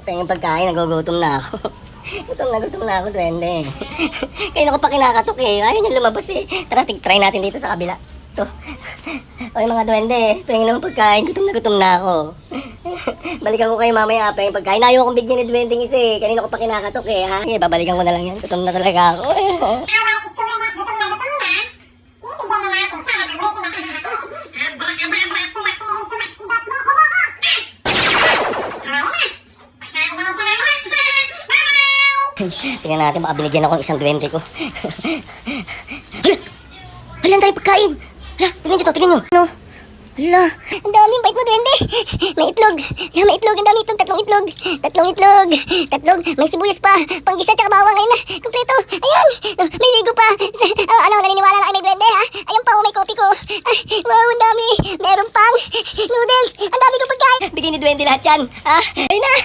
Pengeng pagkain, nagugutom na ako. Gutom na ako, duwende. Kaya ako pa kinakatok eh. Ayaw niya lumabas eh. Tara, try natin dito sa kabila. Ito. Oy mga duwende, pengeng naman pagkain. Gutom na ako. Balikan ko kayo mamaya, pengeng pagkain. Ayaw akong bigyan ni duwendeng isa eh. Kanina ko pa kinakatok eh. Ha? Okay, babalikan ko na lang yan. Gutom na talaga ako. Tingnan natin, baka binigyan ako ng isang 20 ko. Hala, ang daming pagkain. Hala, tingnan nyo. Ano? Hala, ang daming bait mo, duwende. May itlog. Hala, may itlog. Ang dami itlog. Tatlong itlog. May sibuyas pa. Panggisa tsaka bawang. Ayun na. Kompleto. Ayan. May ligo pa. Naniniwala na kayo may duwende, ha? Ayan pa, may kopi ko. Ay, wow, ang dami. Meron pang noodles. Ang dami kong pagkain. Bigyan ni duwende lahat yan. Ha? Ayun na.